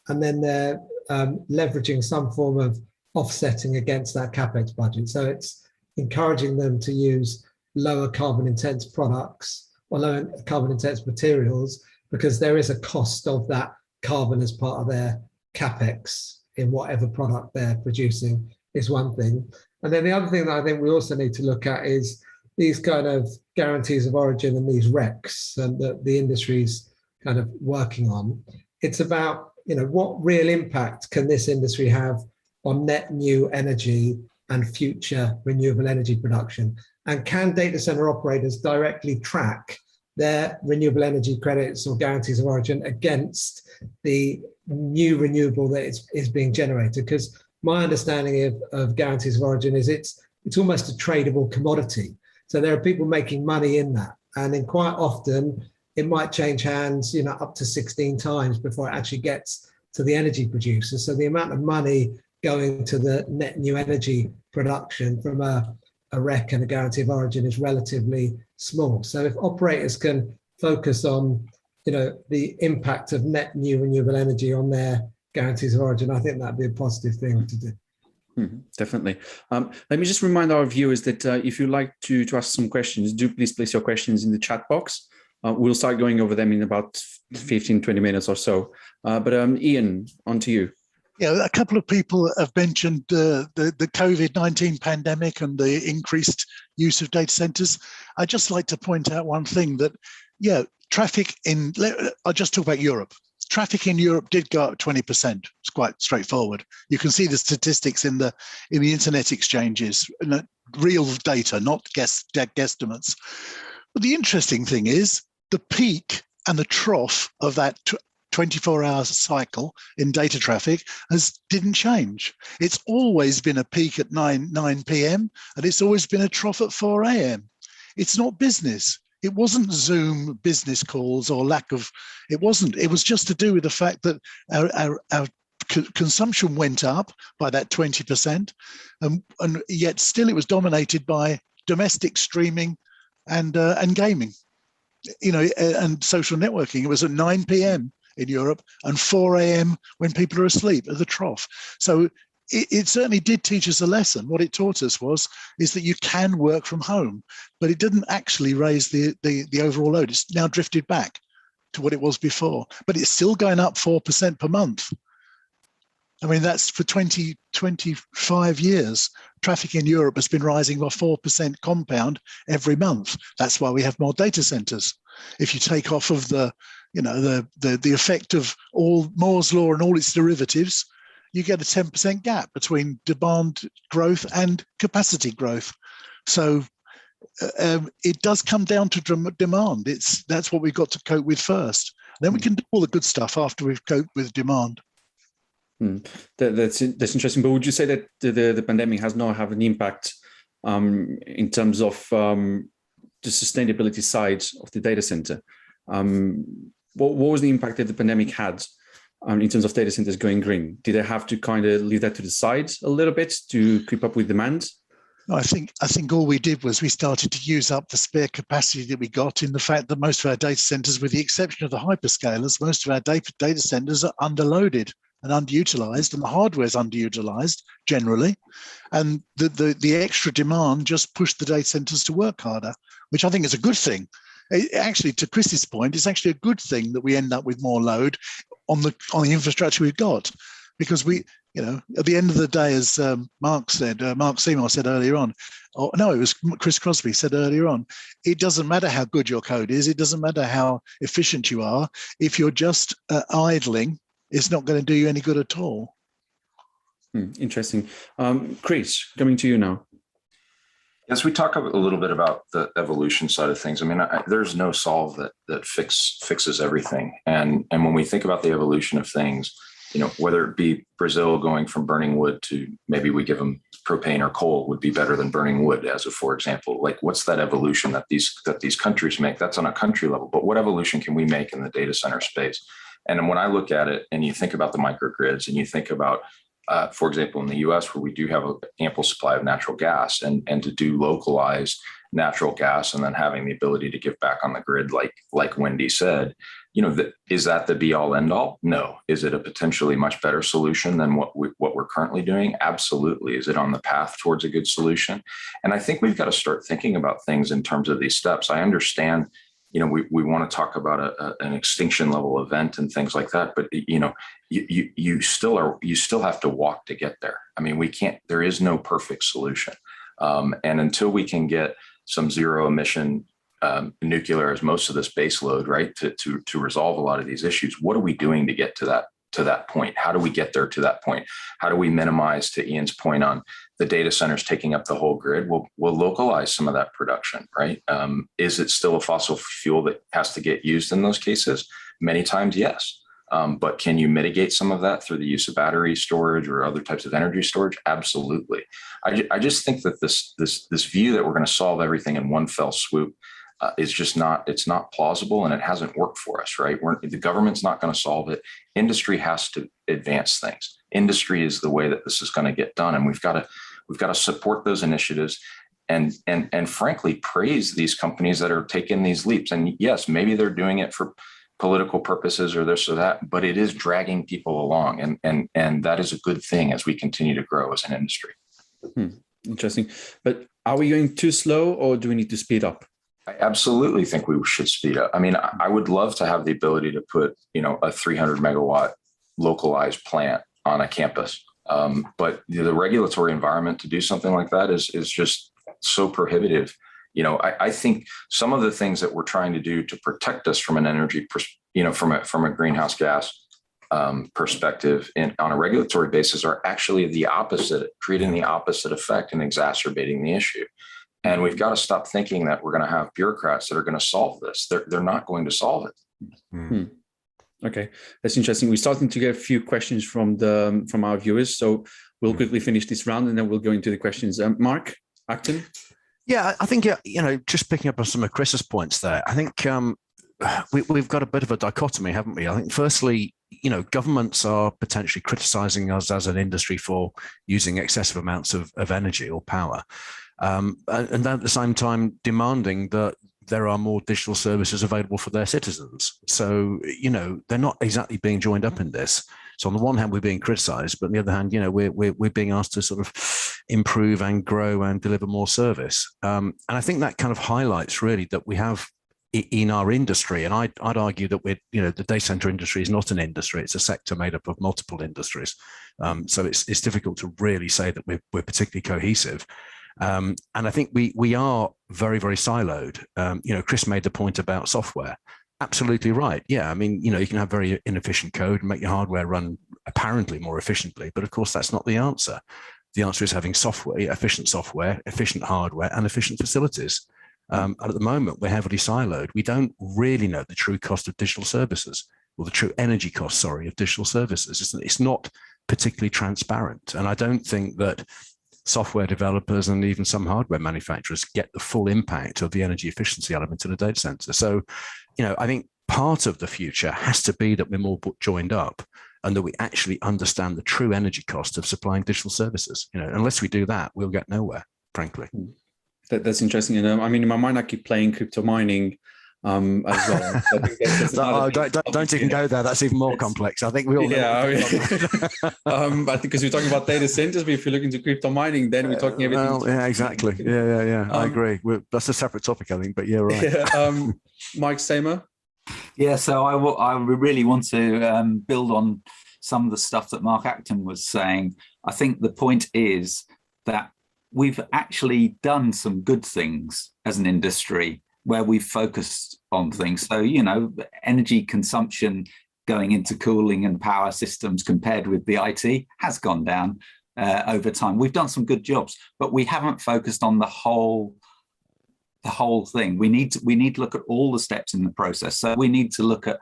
and then they're leveraging some form of offsetting against that CapEx budget. So it's encouraging them to use lower carbon intense products or lower carbon intense materials, because there is a cost of that carbon as part of their CapEx in whatever product they're producing, is one thing. And then the other thing that I think we also need to look at is these kind of guarantees of origin and these RECs that the industry's kind of working on. It's about, what real impact can this industry have on net new energy and future renewable energy production? And can data center operators directly track their renewable energy credits or guarantees of origin against the new renewable that is being generated? Because my understanding of guarantees of origin is it's almost a tradable commodity. So there are people making money in that. And then quite often it might change hands, up to 16 times before it actually gets to the energy producer. So the amount of money going to the net new energy production from a REC and a guarantee of origin is relatively small. So if operators can focus on, the impact of net new renewable energy on their guarantees of origin, I think that'd be a positive thing to do. Definitely. Let me just remind our viewers that if you'd like to ask some questions, do please place your questions in the chat box. We'll start going over them in about 15, 20 minutes or so. But Ian, on to you. Yeah, a couple of people have mentioned the COVID-19 pandemic and the increased use of data centers. I'd just like to point out one thing that, traffic I'll just talk about Europe. traffic in Europe did go up 20%. It's quite straightforward. You can see the statistics in the internet exchanges, real data, not guesstimates. But the interesting thing is the peak and the trough of that 24-hour cycle in data traffic didn't change. It's always been a peak at 9 p.m. and it's always been a trough at 4 a.m. It's not business. It wasn't Zoom business calls or lack of, it wasn't. It was just to do with the fact that our consumption went up by that 20%, and yet still it was dominated by domestic streaming and gaming, and social networking. It was at 9 p.m. in Europe and 4 a.m. when people are asleep at the trough. So it certainly did teach us a lesson. What it taught us is that you can work from home, but it didn't actually raise the overall load. It's now drifted back to what it was before, but it's still going up 4% per month. I mean, that's for 25 years. Traffic in Europe has been rising by 4% compound every month. That's why we have more data centers. If you take off of the effect of all Moore's law and all its derivatives, you get a 10% gap between demand growth and capacity growth. So it does come down to demand. That's what we've got to cope with first. Then we can do all the good stuff after we've coped with demand. That's interesting. But would you say that the pandemic has not had an impact in terms of the sustainability side of the data center? What was the impact that the pandemic had in terms of data centers going green? Did they have to kind of leave that to the side a little bit to keep up with demand? I think all we did was we started to use up the spare capacity that we got in the fact that most of our data centers, with the exception of the hyperscalers, most of our data centers are underloaded and underutilized, and the hardware is underutilized generally. And the extra demand just pushed the data centers to work harder, which I think is a good thing. Actually, to Chris's point, it's actually a good thing that we end up with more load on the infrastructure we've got, because at the end of the day, as Mark Seymour said earlier on, it was Chris Crosby said earlier on, it doesn't matter how good your code is, it doesn't matter how efficient you are, if you're just idling, it's not going to do you any good at all. Interesting. Chris, coming to you now. Yes, we talk a little bit about the evolution side of things. I mean, there's no solve that fixes everything. And when we think about the evolution of things, whether it be Brazil going from burning wood to maybe we give them propane or coal would be better than burning wood, for example. Like, what's that evolution that these countries make? That's on a country level. But what evolution can we make in the data center space? And when I look at it and you think about the microgrids and you think about, for example, in the US, where we do have an ample supply of natural gas and to do localized natural gas and then having the ability to give back on the grid, like Wendi said, is that the be all end all? No. Is it a potentially much better solution than what we're currently doing? Absolutely. Is it on the path towards a good solution? And I think we've got to start thinking about things in terms of these steps. I understand, we want to talk about an extinction level event and things like that, but you still have to walk to get there. I mean, there is no perfect solution. And until we can get some zero emission nuclear as most of this base load, right, to resolve a lot of these issues, what are we doing to get to that point? How do we get there to that point? How do we minimize, to Ian's point on the data centers taking up the whole grid? We'll localize some of that production, right? Is it still a fossil fuel that has to get used in those cases? Many times, yes. But can you mitigate some of that through the use of battery storage or other types of energy storage? Absolutely. I just think that this view that we're going to solve everything in one fell swoop is just it's not plausible, and it hasn't worked for us, right? The government's not going to solve it. Industry has to advance things. Industry is the way that this is going to get done, and we've got to support those initiatives and frankly praise these companies that are taking these leaps. And yes, maybe they're doing it for political purposes or this or that, but it is dragging people along, and that is a good thing as we continue to grow as an industry. Interesting. But are we going too slow, or do we need to speed up? I absolutely think we should speed up. I mean, I would love to have the ability to put, a 300 megawatt localized plant on a campus. But the regulatory environment to do something like that is just so prohibitive. I think some of the things that we're trying to do to protect us from an energy from a greenhouse gas perspective and on a regulatory basis are actually the opposite, creating the opposite effect and exacerbating the issue. And we've got to stop thinking that we're going to have bureaucrats that are going to solve this. They're not going to solve it. Okay, that's interesting. We're starting to get a few questions from our viewers, so we'll quickly finish this round and then we'll go into the questions. Mark Acton. Yeah, I think just picking up on some of Chris's points there. I think we've got a bit of a dichotomy, haven't we? I think firstly, governments are potentially criticizing us as an industry for using excessive amounts of energy or power, and then at the same time demanding that there are more digital services available for their citizens. So, they're not exactly being joined up in this. So on the one hand, we're being criticized, but on the other hand, we're being asked to sort of improve and grow and deliver more service. And I think that kind of highlights really that we have in our industry, and I'd argue that the data center industry is not an industry; it's a sector made up of multiple industries. So it's difficult to really say that we're particularly cohesive. And I think we are very, very siloed. Chris made the point about software. Absolutely right. Yeah, I mean, you can have very inefficient code and make your hardware run apparently more efficiently, but of course that's not the answer. The answer is having efficient software, efficient hardware, and efficient facilities. And at the moment, we're heavily siloed. We don't really know the true cost of digital services, or the true energy cost, of digital services. It's not particularly transparent. And I don't think that software developers and even some hardware manufacturers get the full impact of the energy efficiency element of the data center. So, I think part of the future has to be that we're more joined up and that we actually understand the true energy cost of supplying digital services. Unless we do that, we'll get nowhere, frankly. That's interesting. And I mean, in my mind, I keep playing crypto mining as well. Don't even go there. That's even more complex. I think we all know. Yeah, I think because we're talking about data centers, but if you look into crypto mining, then we're talking everything. Well, yeah, exactly. Yeah. I agree. That's a separate topic, I think. But yeah, right. Yeah, Mark Seymour. Yeah, so I really want to build on some of the stuff that Mark Acton was saying. I think the point is that we've actually done some good things as an industry where we've focused on things. So, energy consumption going into cooling and power systems compared with the IT has gone down over time. We've done some good jobs, but we haven't focused on the whole thing. We need to look at all the steps in the process. So we need to look at,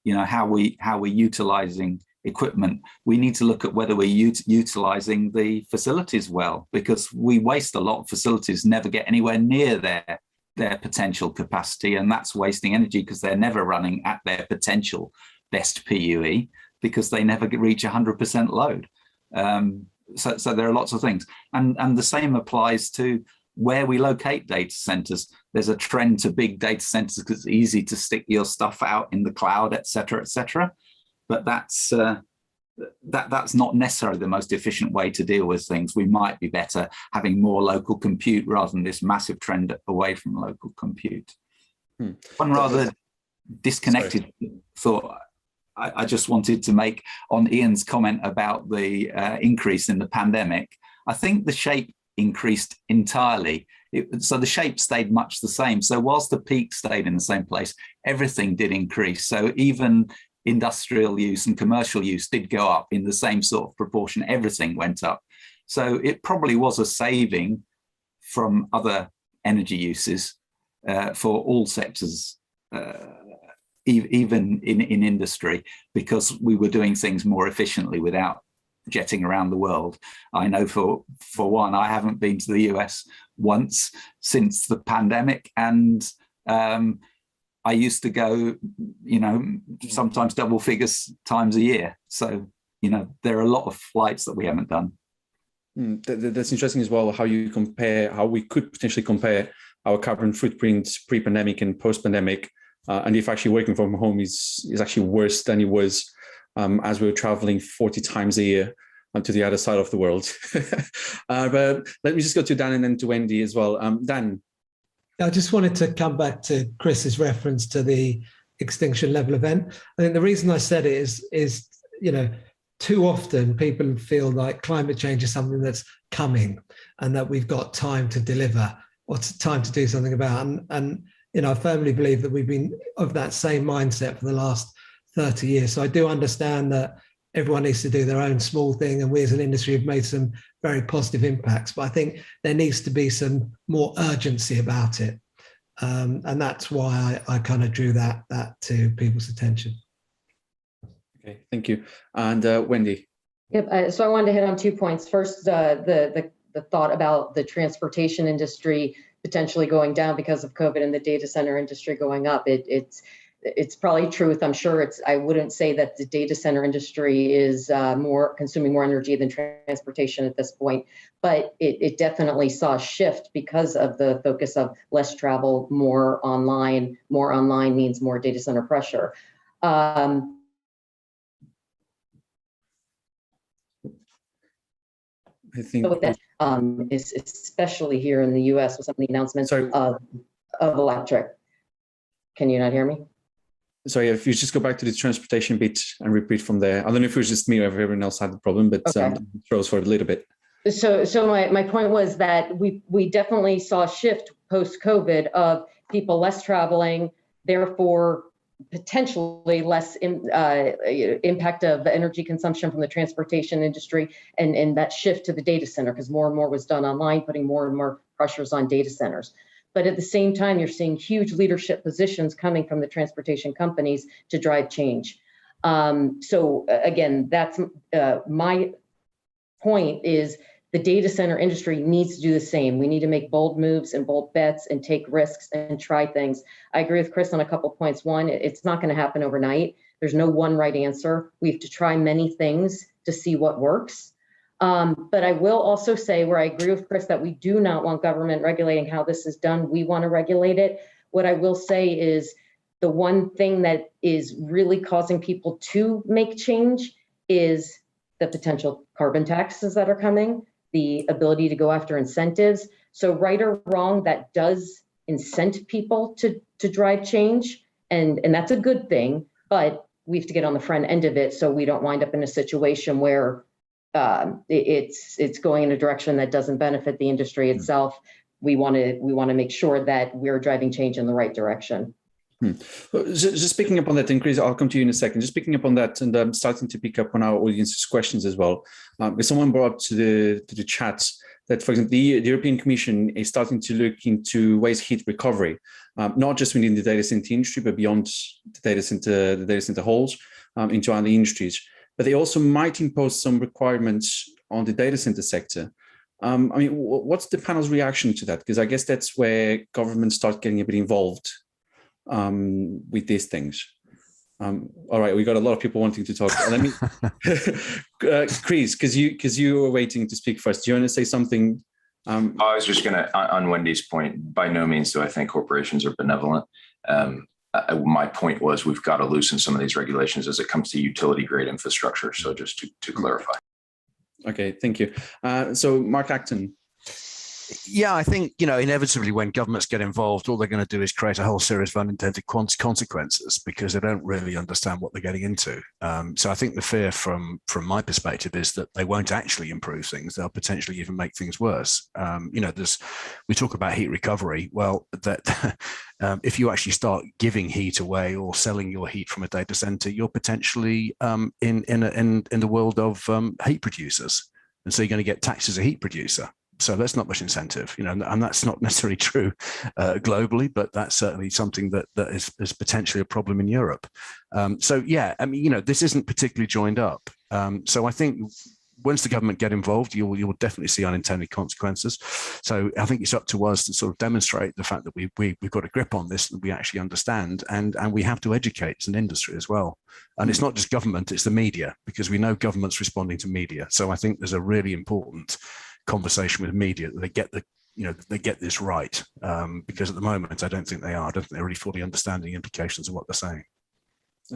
how we're utilizing equipment. We need to look at whether we're utilizing the facilities well, because we waste a lot of facilities, never get anywhere near their potential capacity, and that's wasting energy because they're never running at their potential best PUE because they never reach 100% load. So there are lots of things, and the same applies to where we locate data centers. There's a trend to big data centers because it's easy to stick your stuff out in the cloud, et cetera, but that's not necessarily the most efficient way to deal with things. We might be better having more local compute rather than this massive trend away from local compute. One rather disconnected thought I just wanted to make on Ian's comment about the increase in the pandemic. I think the shape increased entirely. So the shape stayed much the same. So whilst the peak stayed in the same place, everything did increase. So even industrial use and commercial use did go up in the same sort of proportion. Everything went up. So it probably was a saving from other energy uses for all sectors, even in industry, because we were doing things more efficiently without jetting around the world. I know for one, I haven't been to the US once since the pandemic, and I used to go, sometimes double figures times a year. So, there are a lot of flights that we haven't done. That's interesting as well, how we could potentially compare our carbon footprint pre-pandemic and post-pandemic. And if actually working from home is actually worse than it was as we were traveling 40 times a year to the other side of the world. But let me just go to Dan and then to Wendi as well. Dan. I just wanted to come back to Chris's reference to the extinction level event. I think the reason I said it is too often people feel like climate change is something that's coming and that we've got time to deliver or time to do something about. And I firmly believe that we've been of that same mindset for the last 30 years. So I do understand that everyone needs to do their own small thing, and we as an industry have made some very positive impacts, but I think there needs to be some more urgency about it. And that's why I kind of drew that to people's attention. Okay, thank you. And Wendi. Yep. So I wanted to hit on 2 points. First, the thought about the transportation industry potentially going down because of COVID and the data center industry going up. It's probably truth. I'm sure I wouldn't say that the data center industry is consuming more energy than transportation at this point, but it definitely saw a shift because of the focus of less travel, more online. More online means more data center pressure. I think that is especially here in the U.S. with some of the announcements of electric. Can you not hear me? Sorry, if you just go back to the transportation bit and repeat from there. I don't know if it was just me or if everyone else had the problem, but okay. Throws for it a little bit. So my point was that we definitely saw a shift post-COVID of people less traveling, therefore potentially less impact of energy consumption from the transportation industry, and that shift to the data center, because more and more was done online, putting more and more pressures on data centers. But at the same time, you're seeing huge leadership positions coming from the transportation companies to drive change. So again, that's my point is the data center industry needs to do the same. We need to make bold moves and bold bets and take risks and try things. I agree with Chris on a couple of points. One, it's not going to happen overnight. There's no one right answer. We have to try many things to see what works. But I will also say, where I agree with Chris, that we do not want government regulating how this is done. We want to regulate it. What I will say is the one thing that is really causing people to make change is the potential carbon taxes that are coming, the ability to go after incentives. So right or wrong, that does incent people to drive change. And that's a good thing, but we have to get on the front end of it so we don't wind up in a situation where it's going in a direction that doesn't benefit the industry itself. We want to make sure that we're driving change in the right direction. Just picking up on that, and Chris, I'll come to you in a second. Just picking up on that, and I'm starting to pick up on our audience's questions as well. Someone brought up to the chat that, for example, the European Commission is starting to look into waste heat recovery, not just within the data center industry, but beyond the data center halls into other industries. But they also might impose some requirements on the data center sector. I mean, what's the panel's reaction to that? Because I guess that's where governments start getting a bit involved with these things. All right, we got a lot of people wanting to talk. Let me, Chris, because you were waiting to speak first. Do you want to say something? I was just going to, on Wendy's point, by no means do I think corporations are benevolent. My point was we've got to loosen some of these regulations as it comes to utility grade infrastructure. So just to clarify. Okay, thank you. So Mark Acton. Yeah, I think, inevitably when governments get involved, all they're going to do is create a whole series of unintended consequences because they don't really understand what they're getting into. So I think the fear from my perspective is that they won't actually improve things. They'll potentially even make things worse. We talk about heat recovery. Well, that if you actually start giving heat away or selling your heat from a data center, you're potentially in the world of heat producers. And so you're going to get taxed as a heat producer. So that's not much incentive, and that's not necessarily true globally, but that's certainly something that is potentially a problem in Europe. This isn't particularly joined up. So I think once the government get involved, you will definitely see unintended consequences. So I think it's up to us to sort of demonstrate the fact that we've got a grip on this, that we actually understand, and we have to educate as an industry as well. And it's not just government, it's the media, because we know government's responding to media. So I think there's a really important conversation with media that they get this right, because at the moment I don't think they are. I don't think they're really fully understanding the implications of what they're saying.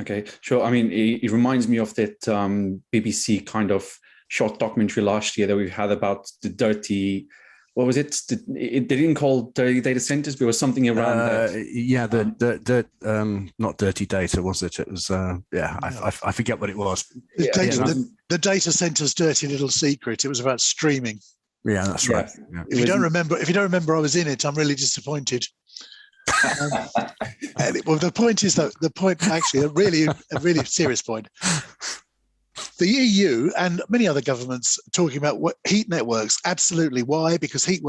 Okay, sure. I mean, it reminds me of that BBC kind of short documentary last year that we've had about the dirty. What was it? They didn't call dirty data centers, but it was something around that. Yeah, not dirty data, was it? It was. I forget what it was. The data center's dirty little secret. It was about streaming. Yeah, that's right. Yeah. If you don't remember, I was in it. I'm really disappointed. Well, the point is that actually a really serious point. The EU and many other governments are talking about heat networks. Absolutely. Why? Because heat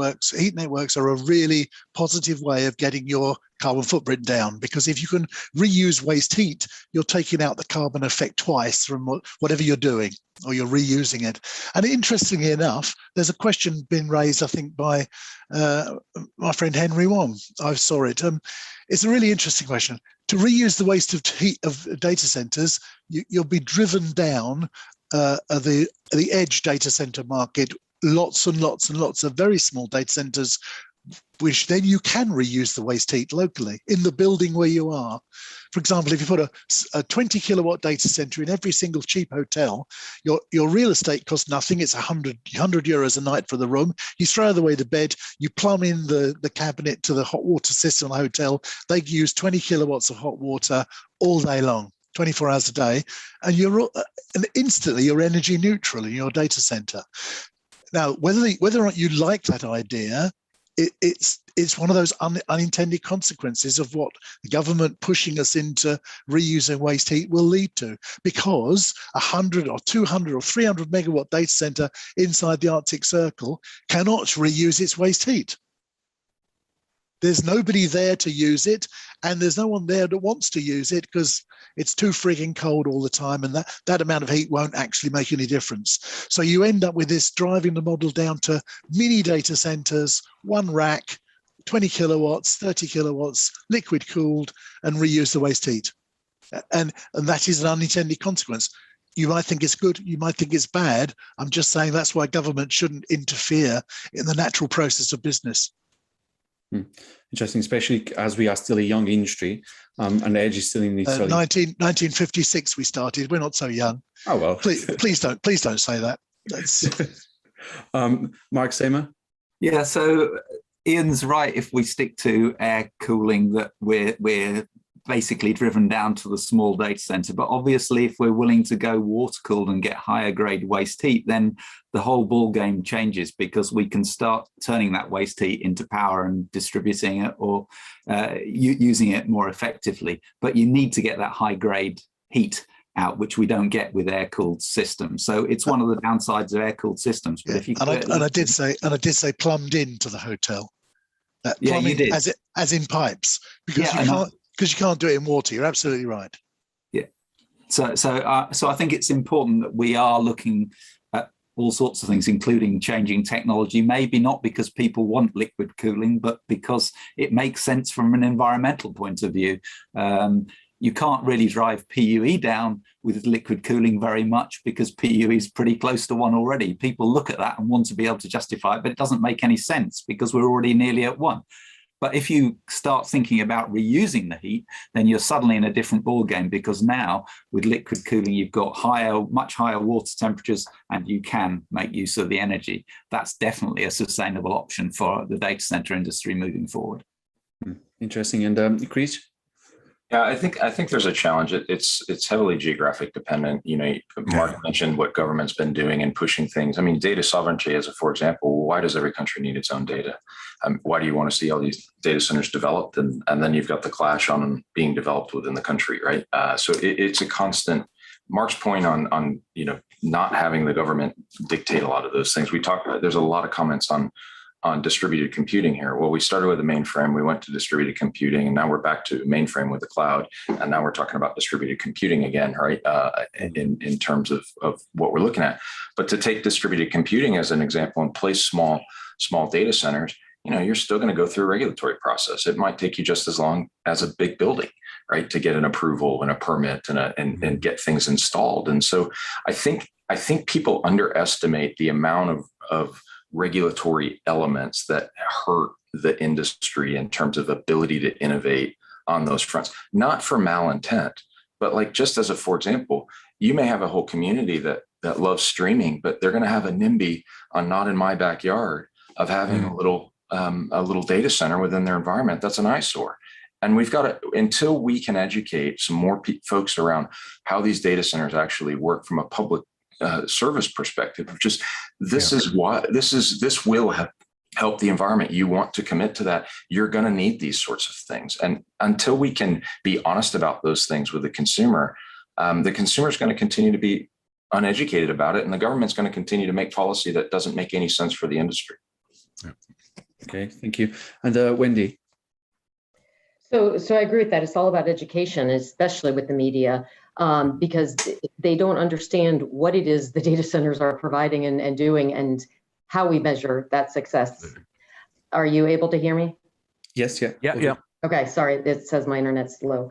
networks are a really positive way of getting your carbon footprint down. Because if you can reuse waste heat, you're taking out the carbon effect twice from whatever you're doing, or you're reusing it. And interestingly enough, there's a question being raised, I think, by my friend Henry Wong. I saw it. It's a really interesting question. To reuse the waste of heat of data centers, you'll be driven down the edge data center market, lots and lots and lots of very small data centers, which then you can reuse the waste heat locally in the building where you are. For example, if you put a 20 kilowatt data center in every single cheap hotel, your real estate costs nothing. It's 100 euros a night for the room. You throw away the bed, you plumb in the cabinet to the hot water system of the hotel. They use 20 kilowatts of hot water all day long, 24 hours a day, and instantly you're energy neutral in your data center. Now, whether or not you like that idea, it's one of those unintended consequences of what the government pushing us into reusing waste heat will lead to, because 100 or 200 or 300 megawatt data center inside the Arctic Circle cannot reuse its waste heat. There's nobody there to use it, and there's no one there that wants to use it because it's too frigging cold all the time, and that amount of heat won't actually make any difference. So you end up with this driving the model down to mini data centers, one rack, 20 kilowatts, 30 kilowatts, liquid cooled, and reuse the waste heat. And that is an unintended consequence. You might think it's good, you might think it's bad. I'm just saying that's why government shouldn't interfere in the natural process of business. Interesting, especially as we are still a young industry, and the edge is still in its 1956 we started. We're not so young. Oh well. Please don't say that. Mark Seymour. Yeah, so Ian's right. If we stick to air cooling, that we're basically driven down to the small data center. But obviously, if we're willing to go water cooled and get higher grade waste heat, then the whole ball game changes, because we can start turning that waste heat into power and distributing it, or using it more effectively. But you need to get that high grade heat out, which we don't get with air cooled systems. So it's one of the downsides of air cooled systems. But if you I did say plumbed into the hotel. Yeah, you did. As in pipes, because you can't do it in water. You're absolutely right. Yeah. So I think it's important that we are looking at all sorts of things, including changing technology, maybe not because people want liquid cooling, but because it makes sense from an environmental point of view. You can't really drive PUE down with liquid cooling very much, because PUE is pretty close to 1 already. People look at that and want to be able to justify it, but it doesn't make any sense because we're already nearly at 1. But if you start thinking about reusing the heat, then you're suddenly in a different ballgame, because now with liquid cooling, you've got much higher water temperatures, and you can make use of the energy. That's definitely a sustainable option for the data center industry moving forward. Interesting. And Chris? Yeah, I think there's a challenge. It's heavily geographic dependent. You know, Mark mentioned what government's been doing and pushing things. I mean, data sovereignty, for example, why does every country need its own data? Why do you want to see all these data centers developed, and then you've got the clash on them being developed within the country, right? So it's a constant. Mark's point on not having the government dictate a lot of those things. There's a lot of comments on distributed computing here. Well, we started with the mainframe, we went to distributed computing, and now we're back to mainframe with the cloud. And now we're talking about distributed computing again, right? In terms of what we're looking at. But to take distributed computing as an example and place small data centers, you're still going to go through a regulatory process. It might take you just as long as a big building, right? To get an approval and a permit and get things installed. And so I think people underestimate the amount of regulatory elements that hurt the industry in terms of ability to innovate on those fronts, not for malintent, but just for example, you may have a whole community that loves streaming, but they're going to have a NIMBY on not in my backyard of having a little data center within their environment. That's an eyesore. And we've got to, until we can educate some more folks around how these data centers actually work from a public service perspective, this will have help the environment, you want to commit to that, you're going to need these sorts of things. And until we can be honest about those things with the consumer is going to continue to be uneducated about it, and the government's going to continue to make policy that doesn't make any sense for the industry. Okay, thank you. And Wendi. So I agree with that. It's all about education, especially with the media, because they don't understand what it is the data centers are providing and doing, and how we measure that success. Are you able to hear me? Yes, yeah. Yeah. Okay, sorry, it says my internet's low.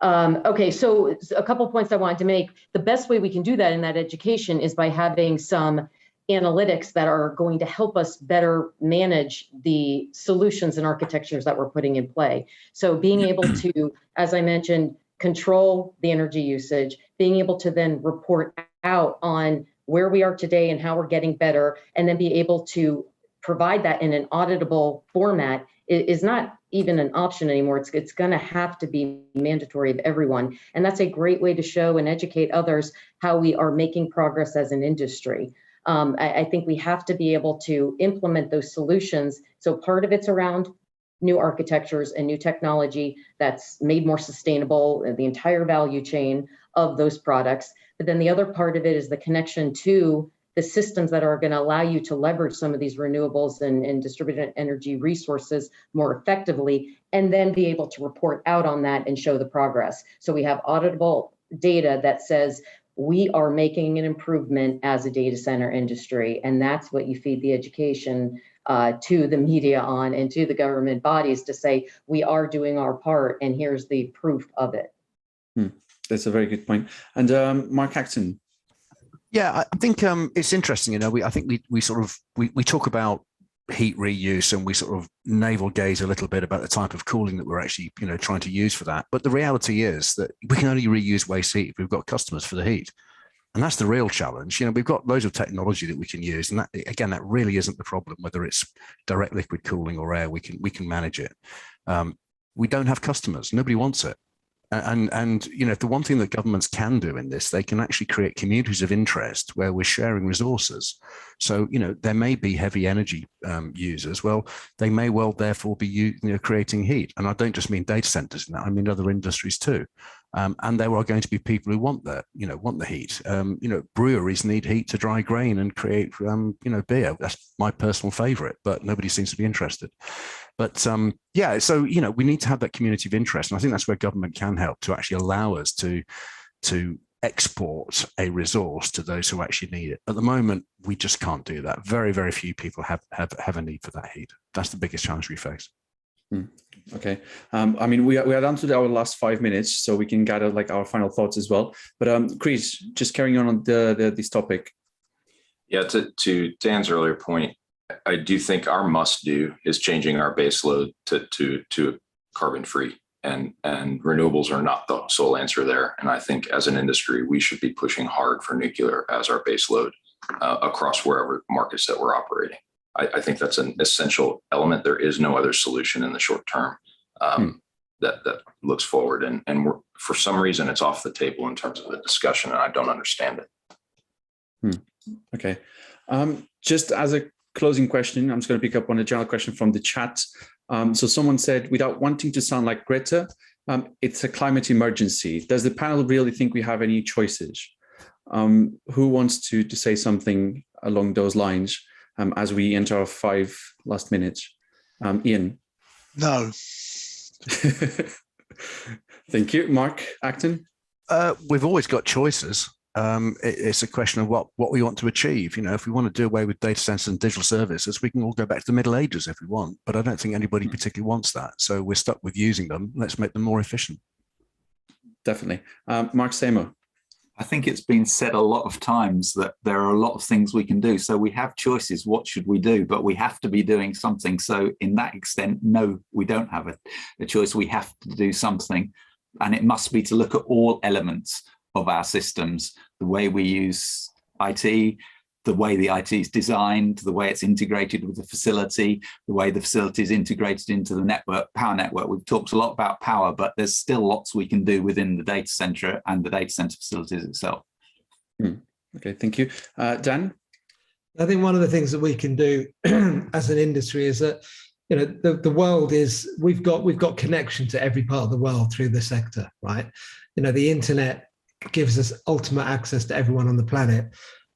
Okay, so a couple points I wanted to make. The best way we can do that in that education is by having some analytics that are going to help us better manage the solutions and architectures that we're putting in play. So being able to, as I mentioned, control the energy usage, being able to then report out on where we are today and how we're getting better, and then be able to provide that in an auditable format is not even an option anymore. It's going to have to be mandatory of everyone. And that's a great way to show and educate others how we are making progress as an industry. I think we have to be able to implement those solutions. So part of it's around new architectures and new technology that's made more sustainable, the entire value chain of those products. But then the other part of it is the connection to the systems that are going to allow you to leverage some of these renewables and distributed energy resources more effectively, and then be able to report out on that and show the progress. So we have auditable data that says we are making an improvement as a data center industry, and that's what you feed the education to the media on and to the government bodies to say, we are doing our part, and here's the proof of it. That's a very good point. And Mark Acton. Yeah, I think it's interesting. I think we talk about heat reuse, and we sort of navel gaze a little bit about the type of cooling that we're actually trying to use for that. But the reality is that we can only reuse waste heat if we've got customers for the heat. And that's the real challenge. We've got loads of technology that we can use, and that really isn't the problem. Whether it's direct liquid cooling or air, we can manage it. We don't have customers. Nobody wants it. And the one thing that governments can do in this, they can actually create communities of interest where we're sharing resources. So, there may be heavy energy users. Well, they may well therefore be creating heat. And I don't just mean data centers in that, I mean other industries too. And there are going to be people who want the heat. Breweries need heat to dry grain and create, beer. That's my personal favorite, but nobody seems to be interested. But so, we need to have that community of interest. And I think that's where government can help to actually allow us to export a resource to those who actually need it. At the moment, we just can't do that. Very, very few people have a need for that heat. That's the biggest challenge we face. Okay. We are down to our last 5 minutes, so we can gather our final thoughts as well. But Chris, just carrying on this topic. Yeah, to Dan's earlier point, I do think our must do is changing our base load to carbon free, and renewables are not the sole answer there. And I think as an industry, we should be pushing hard for nuclear as our base load across wherever markets that we're operating. I think that's an essential element. There is no other solution in the short term that looks forward. And for some reason, it's off the table in terms of the discussion, and I don't understand it. Okay. Just as a closing question, I'm just going to pick up on a general question from the chat. So someone said, without wanting to sound like Greta, it's a climate emergency. Does the panel really think we have any choices? Who wants to say something along those lines? As we enter our 5 last minutes. Ian? No. Thank you. Mark Acton? We've always got choices. It's a question of what we want to achieve. If we want to do away with data centers and digital services, we can all go back to the Middle Ages if we want, but I don't think anybody particularly wants that. So we're stuck with using them. Let's make them more efficient. Definitely. Mark Seymour? I think it's been said a lot of times that there are a lot of things we can do. So we have choices. What should we do? But we have to be doing something. So in that extent, no, we don't have a choice. We have to do something. And it must be to look at all elements of our systems, the way we use IT, the way the IT is designed, the way it's integrated with the facility, the way the facility is integrated into the power network. We've talked a lot about power, but there's still lots we can do within the data center and the data center facilities itself. Okay, thank you. Dan? I think one of the things that we can do as an industry is that, the world is, we've got connection to every part of the world through the sector, right? The internet gives us ultimate access to everyone on the planet.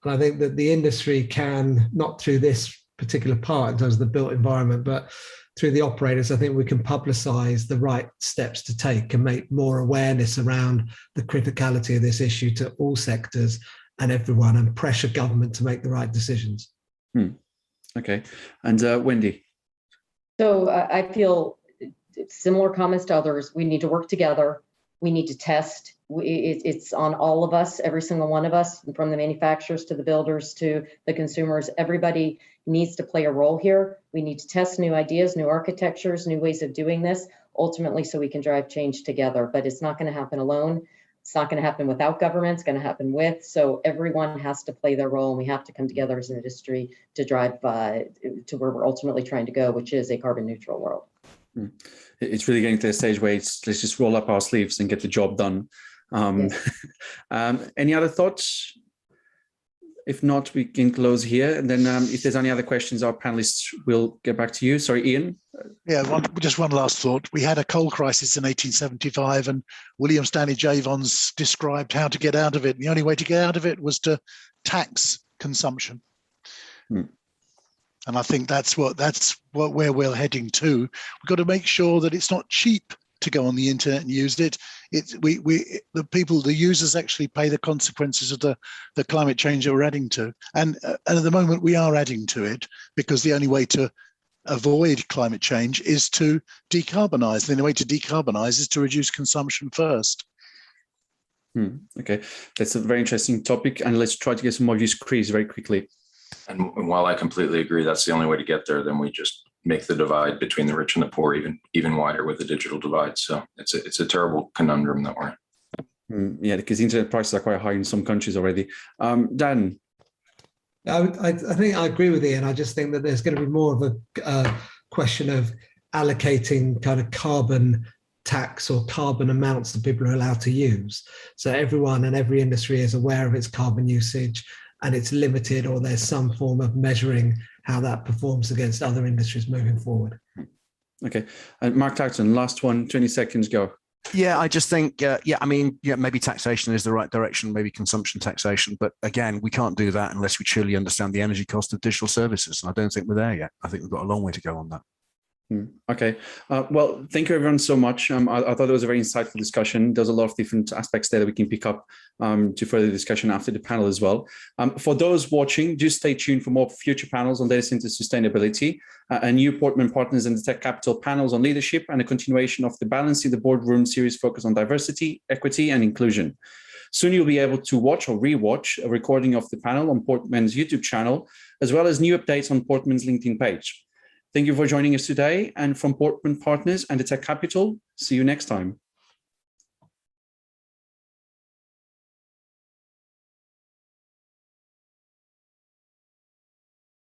And I think that the industry can, not through this particular part in terms of the built environment, but through the operators, I think we can publicize the right steps to take and make more awareness around the criticality of this issue to all sectors and everyone, and pressure government to make the right decisions. Okay. And Wendi? So I feel similar comments to others. We need to work together. We need to test. It's on all of us, every single one of us, from the manufacturers to the builders to the consumers. Everybody needs to play a role here. We need to test new ideas, new architectures, new ways of doing this, ultimately so we can drive change together. But it's not going to happen alone. It's not going to happen without government. It's going to happen with. So everyone has to play their role, and we have to come together as an industry to drive to where we're ultimately trying to go, which is a carbon neutral world. It's really getting to a stage where let's just roll up our sleeves and get the job done. Yes. Any other thoughts? If not, we can close here. And then if there's any other questions, our panelists will get back to you. Sorry, Ian? Yeah, just one last thought. We had a coal crisis in 1875, and William Stanley Jevons described how to get out of it. The only way to get out of it was to tax consumption. And I think that's where we're heading to. We've got to make sure that it's not cheap to go on the internet and use it. The users actually pay the consequences of the climate change that we're adding to. And at the moment we are adding to it, because the only way to avoid climate change is to decarbonize. The only way to decarbonize is to reduce consumption first. Okay, that's a very interesting topic. And let's try to get some more views, Chris, very quickly. And while I completely agree that's the only way to get there, then we just make the divide between the rich and the poor even wider with the digital divide. So it's a terrible conundrum that we're in. Yeah, because internet prices are quite high in some countries already. Dan? I think I agree with Ian. I just think that there's going to be more of a question of allocating kind of carbon tax or carbon amounts that people are allowed to use. So everyone and every industry is aware of its carbon usage, and it's limited, or there's some form of measuring how that performs against other industries moving forward. Okay. And Mark Acton, last one, 20 seconds, go. Yeah, I just think, maybe taxation is the right direction, maybe consumption taxation. But again, we can't do that unless we truly understand the energy cost of digital services. And I don't think we're there yet. I think we've got a long way to go on that. Okay. Well, thank you everyone so much. I thought it was a very insightful discussion. There's a lot of different aspects there that we can pick up to further discussion after the panel as well. For those watching, do stay tuned for more future panels on data center sustainability, a new Portman Partners and the Tech Capital panels on leadership, and a continuation of the Balancing the Boardroom series focused on diversity, equity, and inclusion. Soon you'll be able to watch or rewatch a recording of the panel on Portman's YouTube channel, as well as new updates on Portman's LinkedIn page. Thank you for joining us today. And from Portman Partners and the Tech Capital, see you next time.